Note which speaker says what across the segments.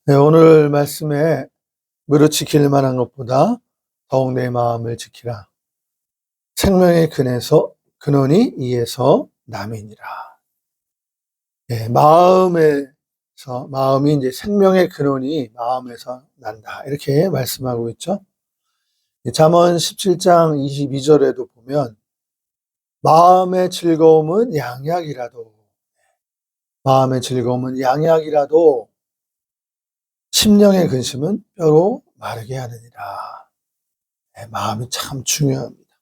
Speaker 1: 네, 오늘 말씀에 무릇 지킬 만한 것보다 더욱 내 마음을 지키라. 생명의 근원이 이에서 남이니라. 네, 마음이 이제 생명의 근원이 마음에서 난다. 이렇게 말씀하고 있죠. 잠언 17장 22절에도 보면 마음의 즐거움은 양약이라도 심령의 근심은 뼈로 마르게 하느니라. 네, 마음이 참 중요합니다.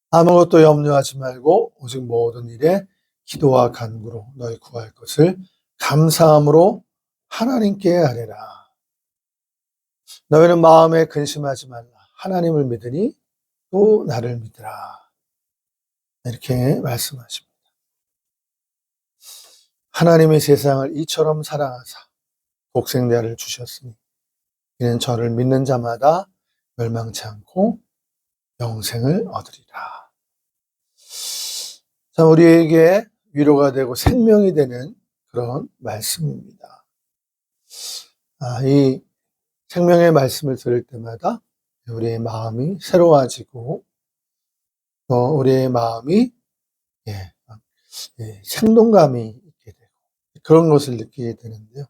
Speaker 1: 아무것도 염려하지 말고 오직 모든 일에 기도와 간구로 너희 구할 것을 감사함으로 하나님께 아뢰라. 너희는 마음에 근심하지 말라. 하나님을 믿으니 또 나를 믿으라. 이렇게 말씀하십니다. 하나님이 세상을 이처럼 사랑하사 독생자를 주셨으니 이는 저를 믿는 자마다 멸망치 않고 영생을 얻으리라. 자, 우리에게 위로가 되고 생명이 되는 그런 말씀입니다. 이 생명의 말씀을 들을 때마다 우리의 마음이 새로워지고 또 우리의 마음이 생동감이 있게 되고 그런 것을 느끼게 되는데요.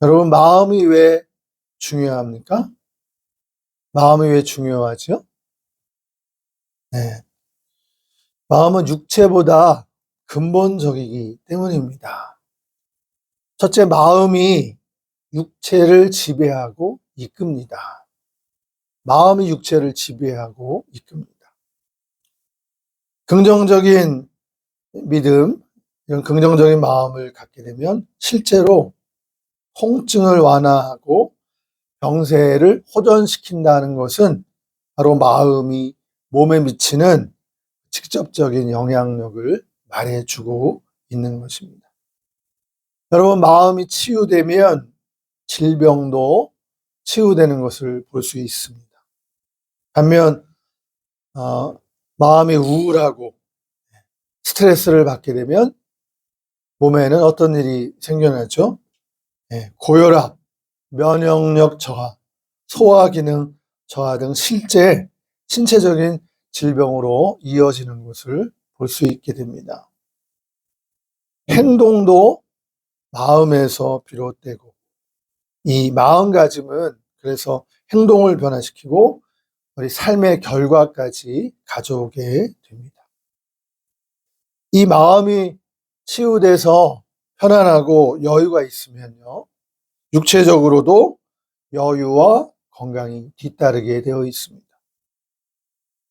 Speaker 1: 여러분, 마음이 왜 중요합니까? 마음이 왜 중요하죠? 네. 마음은 육체보다 근본적이기 때문입니다. 첫째, 마음이 육체를 지배하고 이끕니다. 마음이 육체를 지배하고 이끕니다. 긍정적인 믿음, 이런 긍정적인 마음을 갖게 되면 실제로 통증을 완화하고 병세를 호전시킨다는 것은 바로 마음이 몸에 미치는 직접적인 영향력을 말해주고 있는 것입니다. 여러분, 마음이 치유되면 질병도 치유되는 것을 볼 수 있습니다. 반면 마음이 우울하고 스트레스를 받게 되면 몸에는 어떤 일이 생겨나죠? 고혈압, 면역력 저하, 소화기능 저하 등 실제 신체적인 질병으로 이어지는 것을 볼 수 있게 됩니다. 행동도 마음에서 비롯되고 이 마음가짐은 그래서 행동을 변화시키고 우리 삶의 결과까지 가져오게 됩니다. 이 마음이 치유돼서 편안하고 여유가 있으면요, 육체적으로도 여유와 건강이 뒤따르게 되어 있습니다.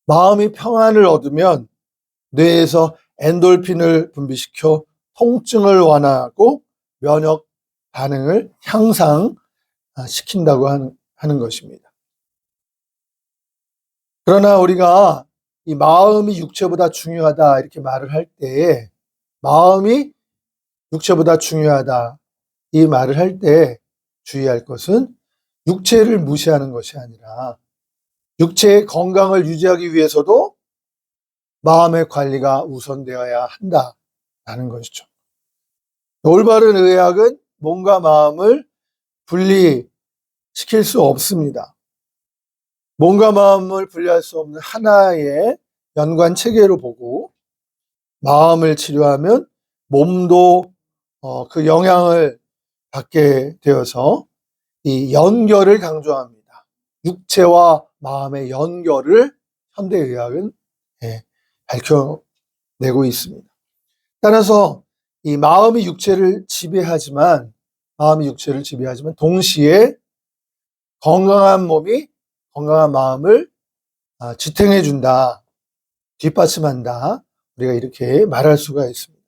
Speaker 1: 마음이 평안을 얻으면 뇌에서 엔돌핀을 분비시켜 통증을 완화하고 면역 반응을 향상시킨다고 하는 것입니다. 그러나 우리가 이 마음이 육체보다 중요하다 이렇게 말을 할 때에 마음이 육체보다 중요하다 이 말을 할 때 주의할 것은 육체를 무시하는 것이 아니라 육체의 건강을 유지하기 위해서도 마음의 관리가 우선되어야 한다라는 것이죠. 올바른 의학은 몸과 마음을 분리시킬 수 없습니다. 몸과 마음을 분리할 수 없는 하나의 연관 체계로 보고 마음을 치료하면 몸도 그 영향을 받게 되어서 이 연결을 강조합니다. 육체와 마음의 연결을 현대의학은 밝혀내고 있습니다. 따라서 이 마음이 육체를 지배하지만 동시에 건강한 몸이 건강한 마음을 지탱해준다, 뒷받침한다. 우리가 이렇게 말할 수가 있습니다.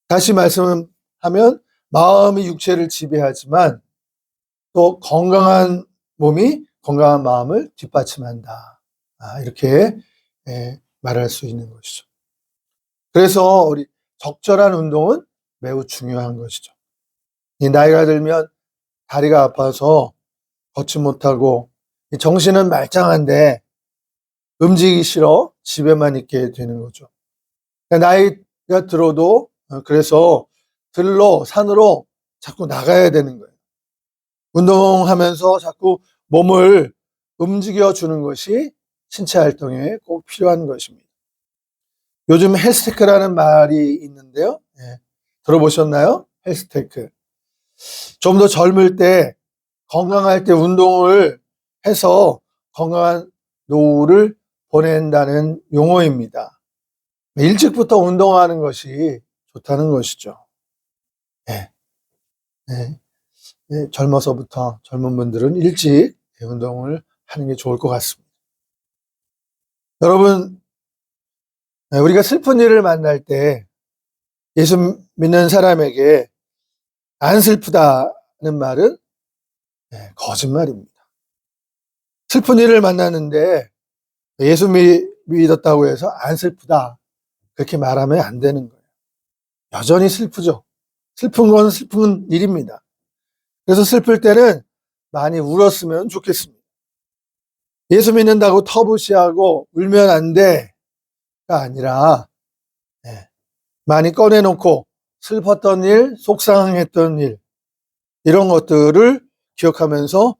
Speaker 1: 다시 말씀하면 마음이 육체를 지배하지만 또 건강한 몸이 건강한 마음을 뒷받침한다. 이렇게 말할 수 있는 것이죠. 그래서 우리 적절한 운동은 매우 중요한 것이죠. 이 나이가 들면 다리가 아파서 걷지 못하고 정신은 말짱한데 움직이기 싫어 집에만 있게 되는 거죠. 나이가 들어도 그래서 산으로 자꾸 나가야 되는 거예요. 운동하면서 자꾸 몸을 움직여 주는 것이 신체 활동에 꼭 필요한 것입니다. 요즘 헬스테크라는 말이 있는데요. 들어보셨나요? 헬스테크. 좀 더 젊을 때, 건강할 때 운동을 해서 건강한 노후를 보낸다는 용어입니다. 일찍부터 운동하는 것이 좋다는 것이죠. 네. 네. 네. 젊어서부터 젊은 분들은 일찍 운동을 하는 게 좋을 것 같습니다. 여러분, 우리가 슬픈 일을 만날 때 예수 믿는 사람에게 안 슬프다는 말은 거짓말입니다. 슬픈 일을 만나는데 예수 믿었다고 해서 안 슬프다, 그렇게 말하면 안 되는 거예요. 여전히 슬프죠. 슬픈 건 슬픈 일입니다. 그래서 슬플 때는 많이 울었으면 좋겠습니다. 예수 믿는다고 터부시하고 울면 안 돼가 아니라 많이 꺼내놓고 슬펐던 일, 속상했던 일, 이런 것들을 기억하면서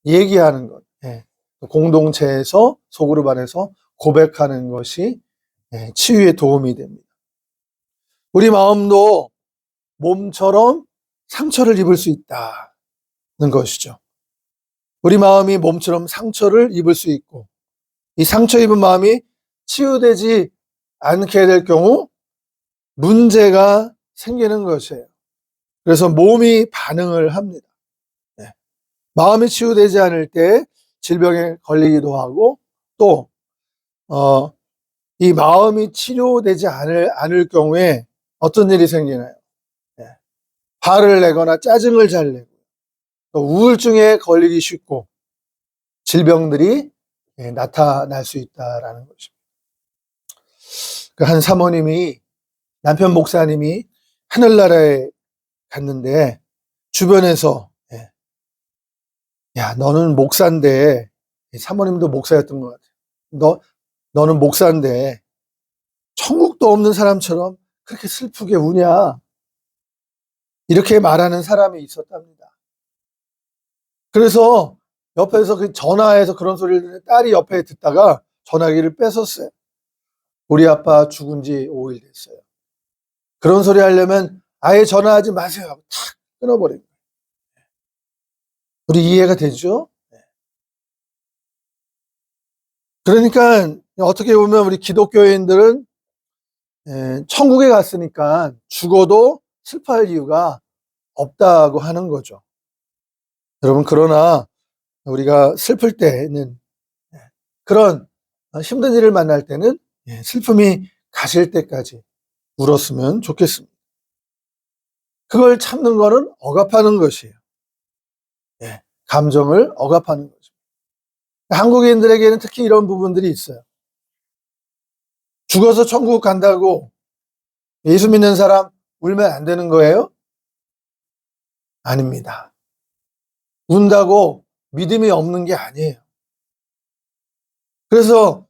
Speaker 1: 얘기하는 것, 공동체에서 소그룹 안에서 고백하는 것이 치유에 도움이 됩니다. 우리 마음도 몸처럼 상처를 입을 수 있다는 것이죠. 우리 마음이 몸처럼 상처를 입을 수 있고, 이 상처 입은 마음이 치유되지 않게 될 경우 문제가 생기는 것이에요. 그래서 몸이 반응을 합니다. 마음이 치유되지 않을 때 질병에 걸리기도 하고, 또 이 마음이 치료되지 않을 경우에 어떤 일이 생기나요? 화를 내거나 짜증을 잘 내고, 또 우울증에 걸리기 쉽고 질병들이 나타날 수 있다라는 것입니다. 한 사모님이, 남편 목사님이 하늘나라에 갔는데 주변에서 야, 너는 목사인데, 사모님도 목사였던 것 같아요. 너는 목사인데 천국도 없는 사람처럼 그렇게 슬프게 우냐? 이렇게 말하는 사람이 있었답니다. 그래서 옆에서 전화해서 그런 소리를 듣는 딸이 옆에 듣다가 전화기를 뺏었어요. 우리 아빠 죽은 지 5일 됐어요. 그런 소리 하려면 아예 전화하지 마세요 하고 탁 끊어버린 거예요. 우리 이해가 되죠? 그러니까 어떻게 보면 우리 기독교인들은 천국에 갔으니까 죽어도 슬퍼할 이유가 없다고 하는 거죠. 여러분, 그러나 우리가 슬플 때는, 그런 힘든 일을 만날 때는 슬픔이 가실 때까지 울었으면 좋겠습니다. 그걸 참는 거는 억압하는 것이에요. 감정을 억압하는 거죠. 한국인들에게는 특히 이런 부분들이 있어요. 죽어서 천국 간다고 예수 믿는 사람 울면 안 되는 거예요? 아닙니다. 운다고 믿음이 없는 게 아니에요. 그래서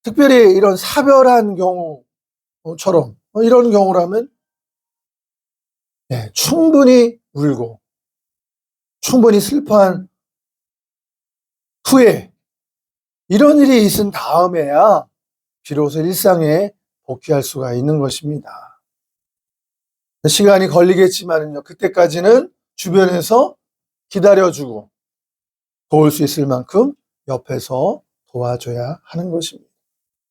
Speaker 1: 특별히 이런 사별한 경우처럼, 이런 경우라면 충분히 울고 충분히 슬퍼한 후에 이런 일이 있은 다음에야 비로소 일상에 복귀할 수가 있는 것입니다. 시간이 걸리겠지만요, 그때까지는 주변에서 기다려주고 도울 수 있을 만큼 옆에서 도와줘야 하는 것입니다.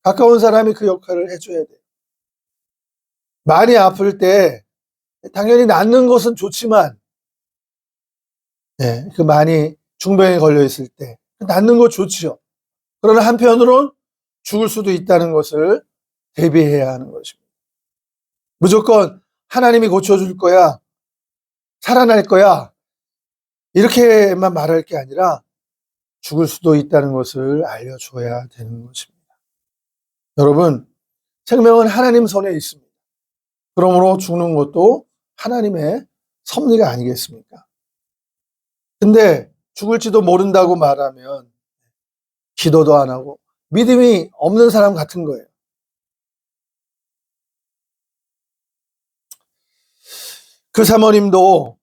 Speaker 1: 가까운 사람이 그 역할을 해줘야 돼요. 많이 아플 때 당연히 낫는 것은 좋지만, 그 많이 중병에 걸려 있을 때 낫는 거 좋지요. 그러나 한편으론 죽을 수도 있다는 것을 대비해야 하는 것입니다. 무조건 하나님이 고쳐줄 거야, 살아날 거야, 이렇게만 말할 게 아니라 죽을 수도 있다는 것을 알려줘야 되는 것입니다. 여러분, 생명은 하나님 손에 있습니다. 그러므로 죽는 것도 하나님의 섭리가 아니겠습니까? 근데 죽을지도 모른다고 말하면 기도도 안 하고 믿음이 없는 사람 같은 거예요. 그 사모님도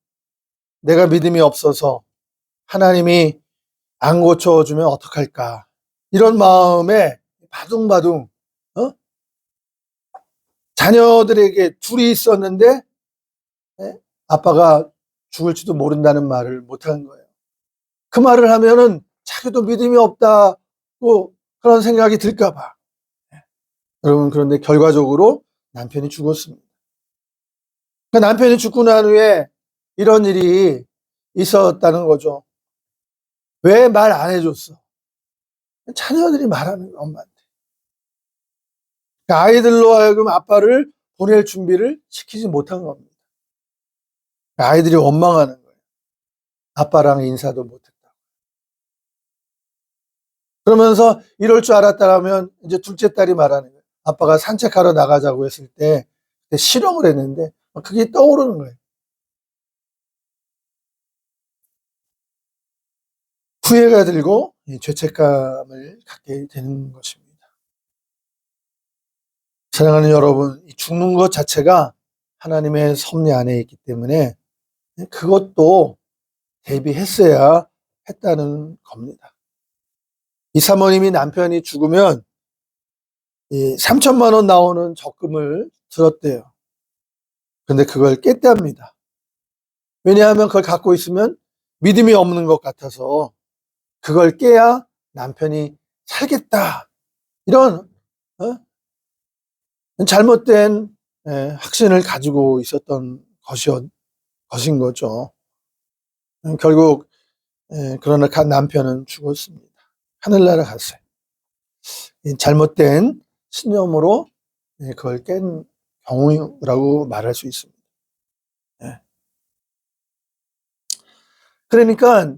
Speaker 1: 내가 믿음이 없어서 하나님이 안 고쳐주면 어떡할까? 이런 마음에 바둥바둥, 자녀들에게 둘이 있었는데, 아빠가 죽을지도 모른다는 말을 못한 거예요. 그 말을 하면은 자기도 믿음이 없다고 그런 생각이 들까봐. 여러분, 그런데 결과적으로 남편이 죽었습니다. 그러니까 남편이 죽고 난 후에 이런 일이 있었다는 거죠. 왜 말 안 해줬어? 자녀들이 말하는 거야, 엄마한테. 그러니까 아이들로 하여금 아빠를 보낼 준비를 시키지 못한 겁니다. 그러니까 아이들이 원망하는 거예요. 아빠랑 인사도 못했다. 그러면서 이럴 줄 알았다면 이제 둘째 딸이 말하는 거예요. 아빠가 산책하러 나가자고 했을 때 실험을 했는데 그게 떠오르는 거예요. 후회가 들고 죄책감을 갖게 되는 것입니다. 사랑하는 여러분, 죽는 것 자체가 하나님의 섭리 안에 있기 때문에 그것도 대비했어야 했다는 겁니다. 이 사모님이 남편이 죽으면 3천만 원 나오는 적금을 들었대요. 근데 그걸 깼답니다. 왜냐하면 그걸 갖고 있으면 믿음이 없는 것 같아서 그걸 깨야 남편이 살겠다. 이런 잘못된 확신을 가지고 있었던 것인 거죠. 결국 그러나 남편은 죽었습니다. 하늘나라 갔어요. 잘못된 신념으로 그걸 깬 경우라고 말할 수 있습니다. 그러니까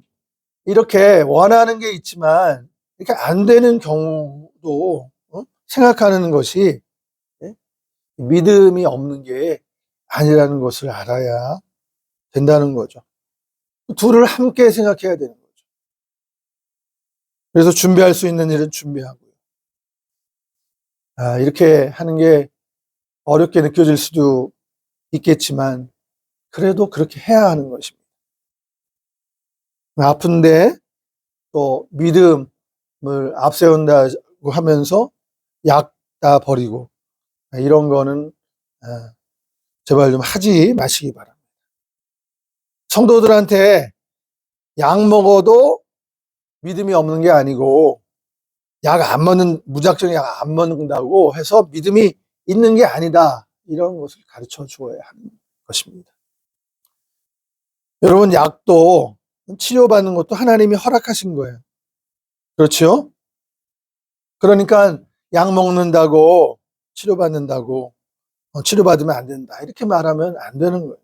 Speaker 1: 이렇게 원하는 게 있지만 이렇게 안 되는 경우도 생각하는 것이 믿음이 없는 게 아니라는 것을 알아야 된다는 거죠. 둘을 함께 생각해야 되는 거죠. 그래서 준비할 수 있는 일은 준비하고요. 이렇게 하는 게 어렵게 느껴질 수도 있겠지만 그래도 그렇게 해야 하는 것입니다. 아픈데 또 믿음을 앞세운다고 하면서 약 다 버리고 이런 거는 제발 좀 하지 마시기 바랍니다. 성도들한테 약 먹어도 믿음이 없는 게 아니고 무작정 약 안 먹는다고 해서 믿음이 있는 게 아니다. 이런 것을 가르쳐 주어야 하는 것입니다. 여러분, 약도 치료받는 것도 하나님이 허락하신 거예요. 그렇죠? 그러니까 약 먹는다고 치료받는다고 치료받으면 안 된다. 이렇게 말하면 안 되는 거예요.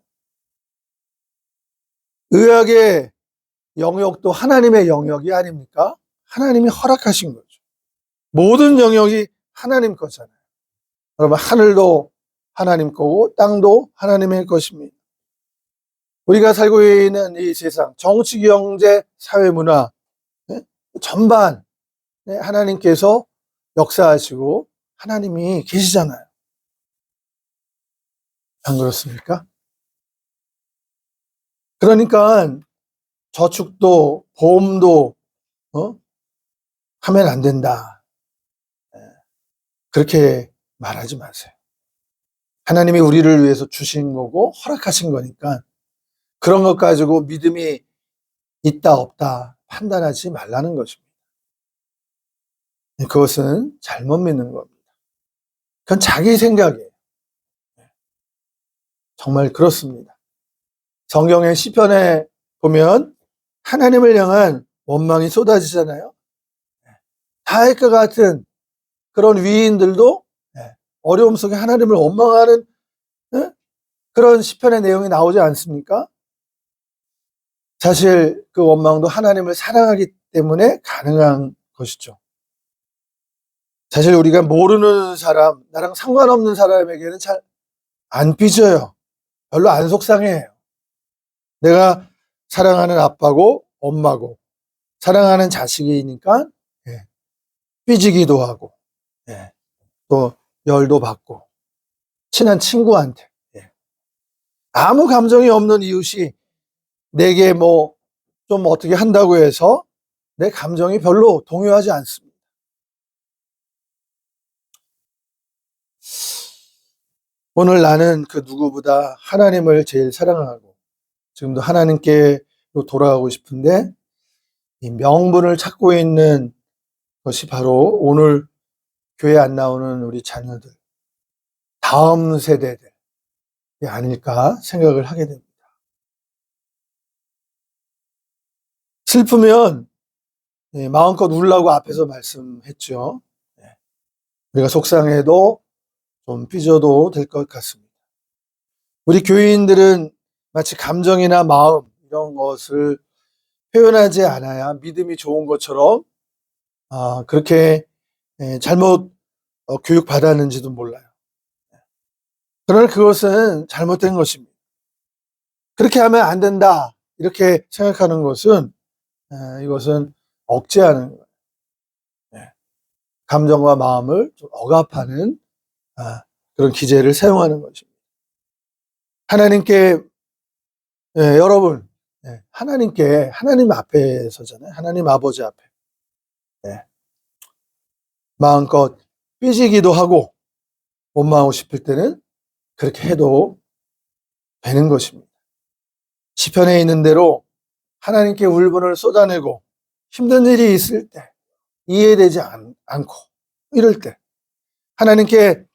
Speaker 1: 의학의 영역도 하나님의 영역이 아닙니까? 하나님이 허락하신 거죠. 모든 영역이 하나님 거잖아요. 여러분, 하늘도 하나님 거고 땅도 하나님의 것입니다. 우리가 살고 있는 이 세상, 정치, 경제, 사회, 문화 전반 하나님께서 역사하시고 하나님이 계시잖아요. 안 그렇습니까? 그러니까 저축도 보험도 하면 안 된다. 그렇게 말하지 마세요. 하나님이 우리를 위해서 주신 거고 허락하신 거니까 그런 것 가지고 믿음이 있다 없다 판단하지 말라는 것입니다. 그것은 잘못 믿는 겁니다. 그건 자기 생각이에요. 정말 그렇습니다. 성경의 시편에 보면 하나님을 향한 원망이 쏟아지잖아요. 다윗과 같은 그런 위인들도 어려움 속에 하나님을 원망하는 그런 시편의 내용이 나오지 않습니까? 사실 그 원망도 하나님을 사랑하기 때문에 가능한 것이죠. 사실 우리가 모르는 사람, 나랑 상관없는 사람에게는 잘 안 삐져요. 별로 안 속상해요. 내가 사랑하는 아빠고 엄마고 사랑하는 자식이니까 삐지기도 하고 또 열도 받고 친한 친구한테 아무 감정이 없는 이웃이 내게 좀 어떻게 한다고 해서 내 감정이 별로 동요하지 않습니다. 오늘 나는 그 누구보다 하나님을 제일 사랑하고 지금도 하나님께로 돌아가고 싶은데 이 명분을 찾고 있는 것이 바로 오늘 교회 안 나오는 우리 자녀들, 다음 세대들이 아닐까 생각을 하게 됩니다. 슬프면 마음껏 울라고 앞에서 말씀했죠. 우리가 속상해도 좀 삐져도 될 것 같습니다. 우리 교인들은 마치 감정이나 마음 이런 것을 표현하지 않아야 믿음이 좋은 것처럼 그렇게 잘못 교육받았는지도 몰라요. 그러나 그것은 잘못된 것입니다. 그렇게 하면 안 된다 이렇게 생각하는 것은 이것은 억제하는 거예요. 감정과 마음을 좀 억압하는 그런 기제를 사용하는 것입니다. 하나님께 여러분 하나님께 하나님 앞에 서잖아요. 하나님 아버지 앞에 마음껏 삐지기도 하고 원망하고 싶을 때는 그렇게 해도 되는 것입니다. 시편에 있는 대로 하나님께 울분을 쏟아내고 힘든 일이 있을 때 이해되지 않고 이럴 때 하나님께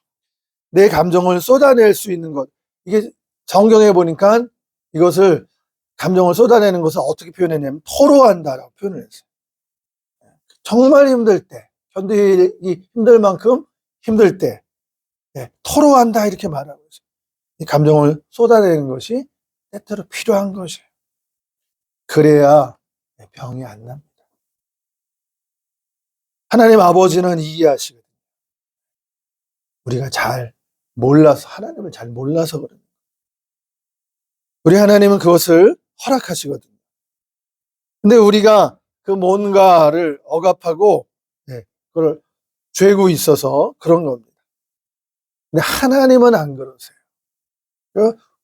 Speaker 1: 내 감정을 쏟아낼 수 있는 것, 이게 성경에 보니까 이것을 감정을 쏟아내는 것을 어떻게 표현했냐면 토로한다라고 표현을 했어요. 정말 힘들 때, 견디기 힘들 만큼 힘들 때 토로한다 이렇게 말하고 있어요. 이 감정을 쏟아내는 것이 때때로 필요한 것이에요. 그래야 병이 안 납니다. 하나님 아버지는 이해하시거든요. 우리가 하나님을 잘 몰라서 그래요. 우리 하나님은 그것을 허락하시거든요. 근데 우리가 그 뭔가를 억압하고 그걸 죄고 있어서 그런 겁니다. 근데 하나님은 안 그러세요.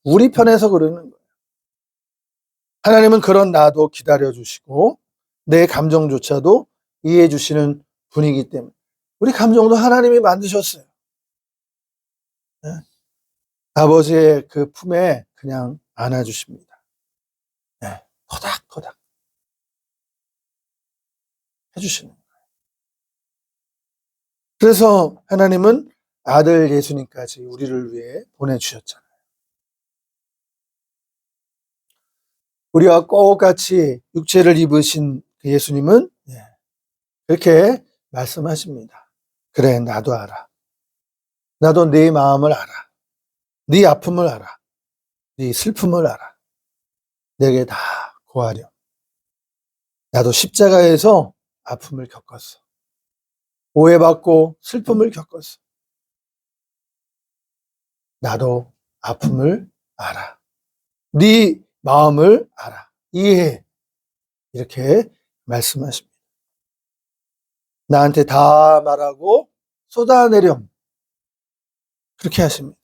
Speaker 1: 우리 편에서 그러는 거예요. 하나님은 그런 나도 기다려주시고 내 감정조차도 이해해 주시는 분이기 때문에 우리 감정도 하나님이 만드셨어요. 아버지의 그 품에 그냥 안아주십니다. 토닥토닥 해주시는 거예요. 그래서 하나님은 아들 예수님까지 우리를 위해 보내주셨잖아요. 우리와 똑같이 육체를 입으신 예수님은 그렇게 말씀하십니다. 그래, 나도 알아. 나도 네 마음을 알아. 네 아픔을 알아. 네 슬픔을 알아. 내게 다 고하렴. 나도 십자가에서 아픔을 겪었어. 오해받고 슬픔을 겪었어. 나도 아픔을 알아. 네 마음을 알아. 이해해. 이렇게 말씀하십니다. 나한테 다 말하고 쏟아내렴. 그렇게 하십니다.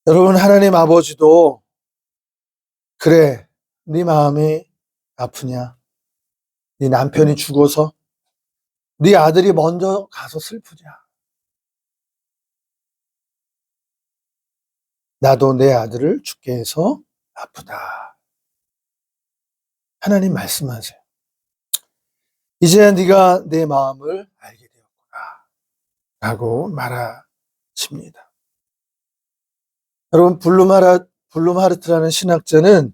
Speaker 1: 여러분, 하나님 아버지도 그래, 네 마음이 아프냐? 네 남편이 죽어서? 네 아들이 먼저 가서 슬프냐? 나도 내 아들을 죽게 해서 아프다. 하나님 말씀하세요. 이제야 네가 내 마음을 알게 되었구나 라고 말하십니다. 여러분, 블룸하르트라는 신학자는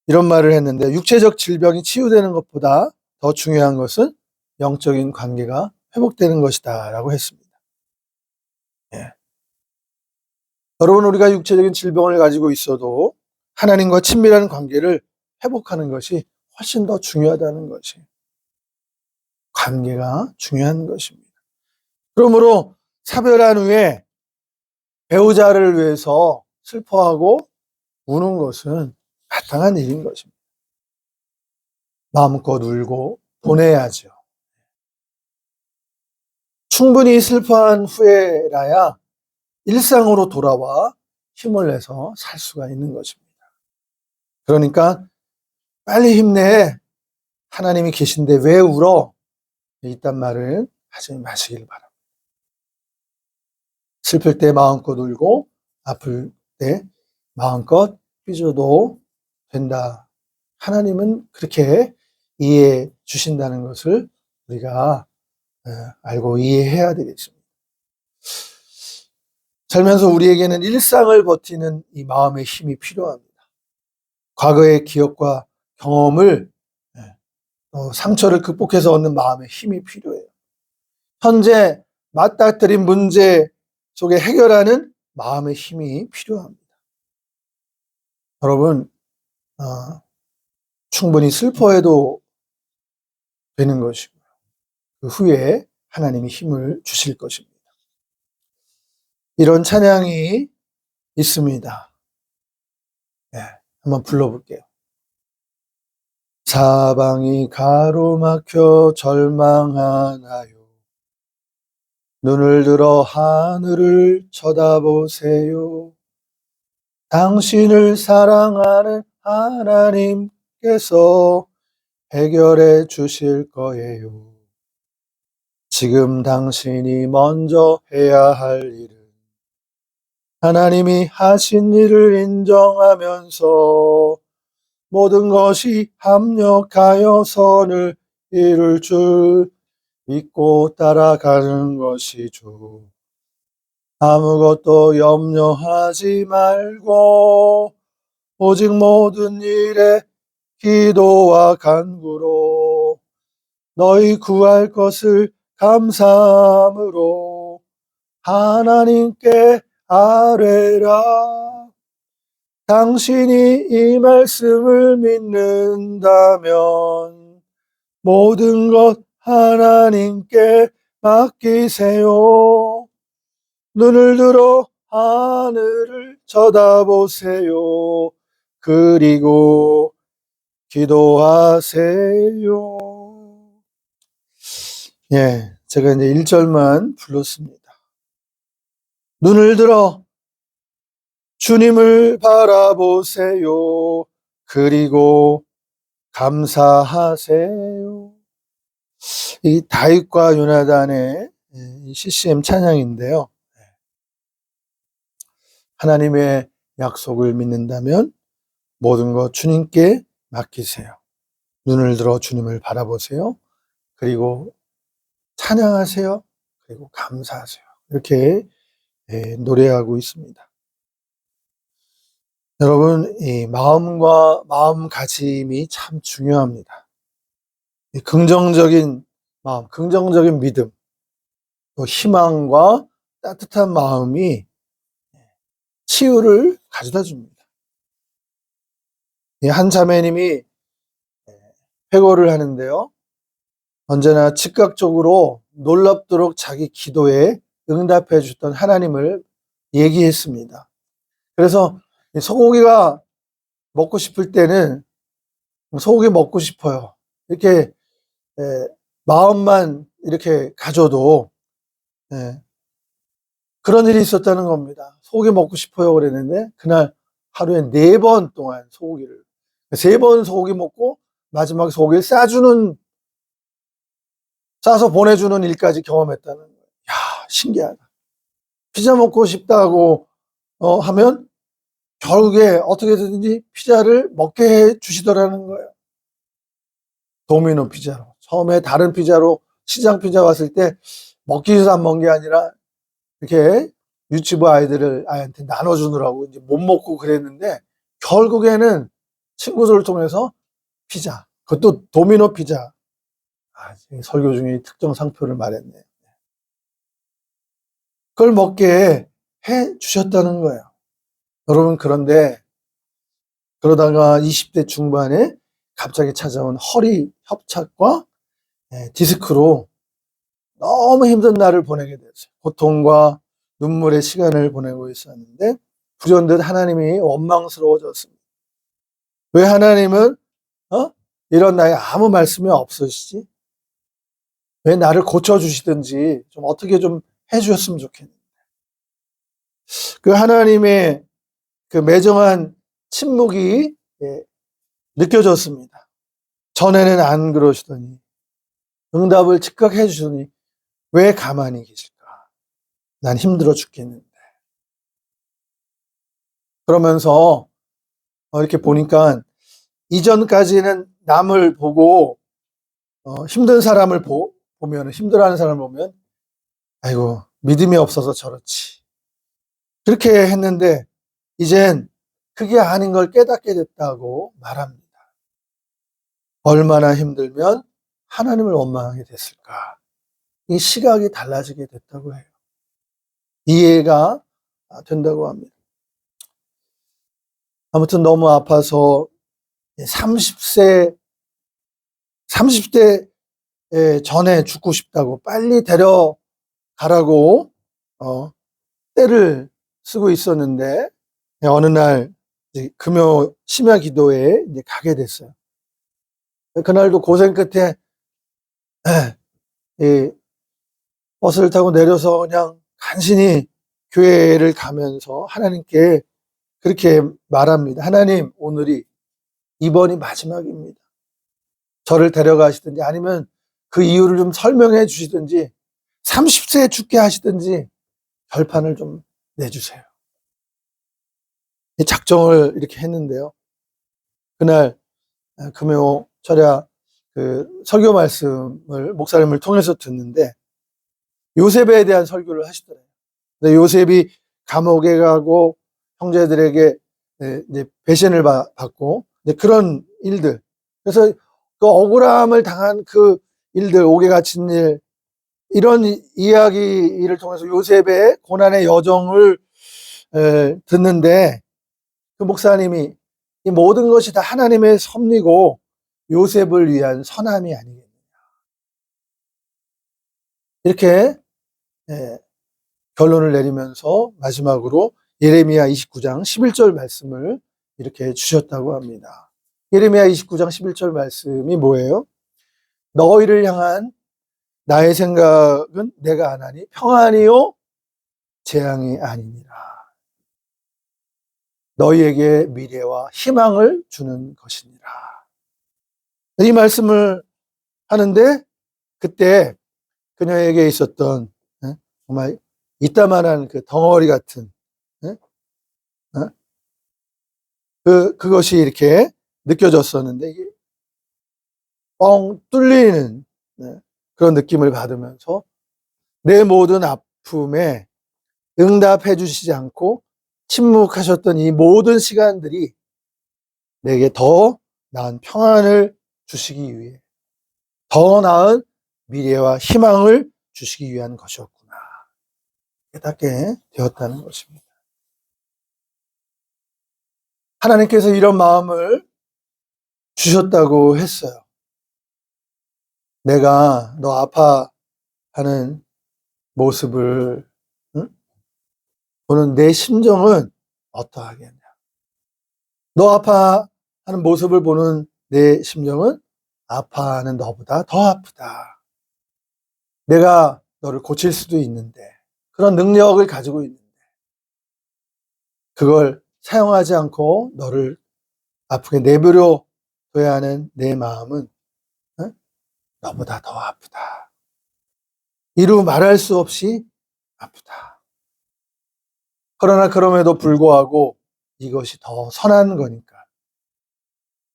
Speaker 1: 이런 말을 했는데 육체적 질병이 치유되는 것보다 더 중요한 것은 영적인 관계가 회복되는 것이다 라고 했습니다. 여러분, 우리가 육체적인 질병을 가지고 있어도 하나님과 친밀한 관계를 회복하는 것이 훨씬 더 중요하다는 것이 관계가 중요한 것입니다. 그러므로 사별한 후에 배우자를 위해서 슬퍼하고 우는 것은 마땅한 일인 것입니다. 마음껏 울고 보내야죠. 충분히 슬퍼한 후에라야 일상으로 돌아와 힘을 내서 살 수가 있는 것입니다. 그러니까 빨리 힘내. 하나님이 계신데 왜 울어? 이딴 말을 하지 마시길 바랍니다. 슬플 때 마음껏 울고 아플 때 마음껏 삐져도 된다. 하나님은 그렇게 이해해 주신다는 것을 우리가 알고 이해해야 되겠습니다. 살면서 우리에게는 일상을 버티는 이 마음의 힘이 필요합니다. 과거의 기억과 경험을 상처를 극복해서 얻는 마음의 힘이 필요해요. 현재 맞닥뜨린 문제 속에 해결하는 마음의 힘이 필요합니다. 여러분, 충분히 슬퍼해도 되는 것이고요. 그 후에 하나님이 힘을 주실 것입니다. 이런 찬양이 있습니다. 네, 한번 불러볼게요. 사방이 가로막혀 절망하나요. 눈을 들어 하늘을 쳐다보세요. 당신을 사랑하는 하나님께서 해결해 주실 거예요. 지금 당신이 먼저 해야 할 일은 하나님이 하신 일을 인정하면서 모든 것이 합력하여 선을 이룰 줄 믿고 따라가는 것이죠. 아무것도 염려하지 말고 오직 모든 일에 기도와 간구로 너희 구할 것을 감사함으로 하나님께 아뢰라. 당신이 이 말씀을 믿는다면 모든 것 하나님께 맡기세요. 눈을 들어 하늘을 쳐다보세요. 그리고 기도하세요. 예, 제가 이제 1절만 불렀습니다. 눈을 들어 주님을 바라보세요. 그리고 감사하세요. 이 다윗과 요나단의 CCM 찬양인데요. 하나님의 약속을 믿는다면 모든 것 주님께 맡기세요. 눈을 들어 주님을 바라보세요. 그리고 찬양하세요. 그리고 감사하세요. 이렇게 노래하고 있습니다. 여러분, 이 마음과 마음가짐이 참 중요합니다. 이 긍정적인 마음, 긍정적인 믿음, 또 희망과 따뜻한 마음이 치유를 가져다 줍니다. 한 자매님이 회고를 하는데요. 언제나 즉각적으로 놀랍도록 자기 기도에 응답해 주셨던 하나님을 얘기했습니다. 그래서 소고기가 먹고 싶을 때는 소고기 먹고 싶어요. 이렇게 마음만 이렇게 가져도 그런 일이 있었다는 겁니다. 소고기 먹고 싶어요 그랬는데 그날 하루에 4번 동안 소고기를 3번 소고기 먹고 마지막에 소고기를 싸서 보내주는 일까지 경험했다는 거예요. 야, 신기하다. 피자 먹고 싶다고 하면 결국에 어떻게든지 피자를 먹게 해 주시더라는 거예요. 도미노 피자로. 처음에 다른 피자로 시장 피자 왔을 때 먹기 위해서 안 먹은 게 아니라 이렇게 유치부 아이한테 나눠주느라고 이제 못 먹고 그랬는데 결국에는 친구들을 통해서 피자, 그것도 도미노 피자. 설교 중에 특정 상표를 말했네요. 그걸 먹게 해 주셨다는 거예요. 여러분, 그런데 그러다가 20대 중반에 갑자기 찾아온 허리 협착과 디스크로 너무 힘든 날을 보내게 됐어요. 고통과 눈물의 시간을 보내고 있었는데 불현듯 하나님이 원망스러워졌습니다. 왜 하나님은 이런 나에 아무 말씀이 없으시지? 왜 나를 고쳐주시든지 좀 어떻게 좀 해주셨으면 좋겠는데. 그 하나님의 그 매정한 침묵이 느껴졌습니다. 전에는 안 그러시더니 응답을 즉각 해주시더니 왜 가만히 계실까? 난 힘들어 죽겠는데. 그러면서 이렇게 보니까 이전까지는 남을 보고 힘든 사람을 보면 힘들어하는 사람을 보면 아이고 믿음이 없어서 저렇지 그렇게 했는데 이젠 그게 아닌 걸 깨닫게 됐다고 말합니다. 얼마나 힘들면 하나님을 원망하게 됐을까? 이 시각이 달라지게 됐다고 해요. 이해가 된다고 합니다. 아무튼 너무 아파서 30대 전에 죽고 싶다고 빨리 데려가라고 때를 쓰고 있었는데 어느 날 금요 심야 기도에 이제 가게 됐어요. 그날도 고생 끝에 버스를 타고 내려서 그냥 간신히 교회를 가면서 하나님께 그렇게 말합니다. 하나님, 오늘이 이번이 마지막입니다. 저를 데려가시든지 아니면 그 이유를 좀 설명해 주시든지 30세에 죽게 하시든지 결판을 좀 내주세요. 작정을 이렇게 했는데요. 그날 금요 철야 그 설교 말씀을 목사님을 통해서 듣는데 요셉에 대한 설교를 하시더래요. 근데 요셉이 감옥에 가고 형제들에게 이제 배신을 받고 그런 일들. 그래서 그 억울함을 당한 그 일들, 옥에 갇힌 일, 이런 이야기를 통해서 요셉의 고난의 여정을 듣는데 그 목사님이 이 모든 것이 다 하나님의 섭리고 요셉을 위한 선함이 아니겠느냐. 이렇게 결론을 내리면서 마지막으로 예레미야 29장 11절 말씀을 이렇게 주셨다고 합니다. 예레미야 29장 11절 말씀이 뭐예요? 너희를 향한 나의 생각은 내가 안 하니 평안이요 재앙이 아니니라. 너희에게 미래와 희망을 주는 것이니라. 이 말씀을 하는데 그때 그녀에게 있었던 정말 이따만한 그 덩어리 같은 그것이 이렇게 느껴졌었는데 이게 뻥 뚫리는 그런 느낌을 받으면서 내 모든 아픔에 응답해 주시지 않고 침묵하셨던 이 모든 시간들이 내게 더 나은 평안을 주시기 위해 더 나은 미래와 희망을 주시기 위한 것이었구나 깨닫게 되었다는 것입니다. 하나님께서 이런 마음을 주셨다고 했어요. 내가 너 아파하는 모습을 보는 내 심정은 어떠하겠냐. 너 아파하는 모습을 보는 내 심정은 아파하는 너보다 더 아프다. 내가 너를 고칠 수도 있는데 그런 능력을 가지고 있는데 그걸 사용하지 않고 너를 아프게 내버려 둬야 하는 내 마음은 너보다 더 아프다. 이루 말할 수 없이 아프다. 그러나 그럼에도 불구하고 이것이 더 선한 거니까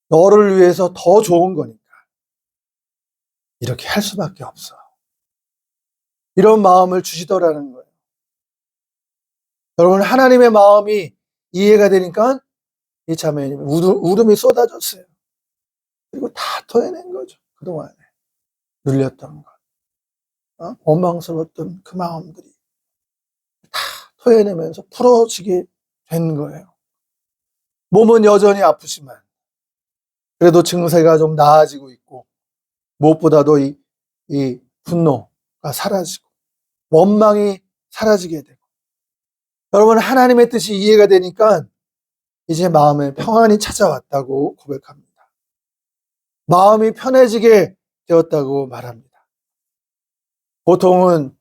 Speaker 1: 너를 위해서 더 좋은 거니까 이렇게 할 수밖에 없어. 이런 마음을 주시더라는 거예요. 여러분 하나님의 마음이 이해가 되니까 이 자매님 울음이 쏟아졌어요. 그리고 다 토해낸 거죠. 그동안에 눌렸던 것, 원망스러웠던 그 마음들이 다 토해내면서 풀어지게 된 거예요. 몸은 여전히 아프지만 그래도 증세가 좀 나아지고 있고 무엇보다도 이 분노가 사라지고 원망이 사라지게 되고 여러분 하나님의 뜻이 이해가 되니까 이제 마음에 평안이 찾아왔다고 고백합니다. 마음이 편해지게 되었다고 말합니다. 고통은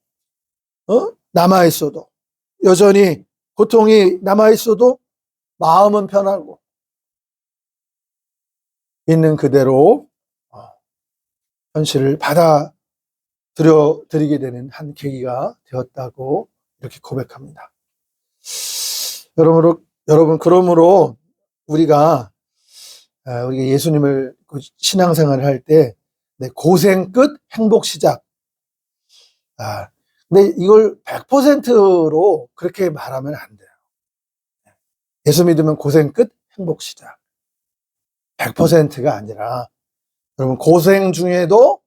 Speaker 1: 남아있어도 여전히 고통이 남아있어도 마음은 편하고 있는 그대로 현실을 드리게 되는 한 계기가 되었다고 이렇게 고백합니다. 여러분, 그러므로 우리가 예수님을 신앙생활을 할 때 고생 끝 행복 시작. 근데 이걸 100%로 그렇게 말하면 안 돼요. 예수 믿으면 고생 끝 행복 시작. 100%가 아니라 여러분 고생 중에도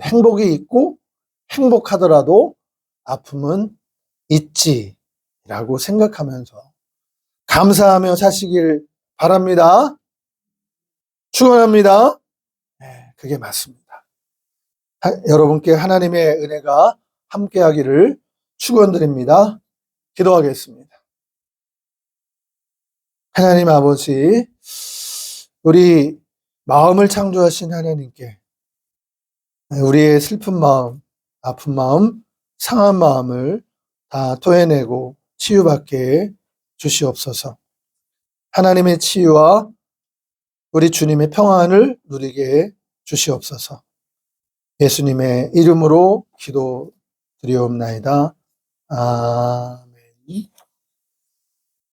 Speaker 1: 행복이 있고 행복하더라도 아픔은 있지라고 생각하면서 감사하며 사시길 바랍니다. 축원합니다. 네, 그게 맞습니다. 여러분께 하나님의 은혜가 함께하기를 축원드립니다. 기도하겠습니다. 하나님 아버지, 우리 마음을 창조하신 하나님께 우리의 슬픈 마음, 아픈 마음, 상한 마음을 다 토해내고 치유받게 주시옵소서. 하나님의 치유와 우리 주님의 평안을 누리게 주시옵소서. 예수님의 이름으로 기도드리옵나이다. 아멘.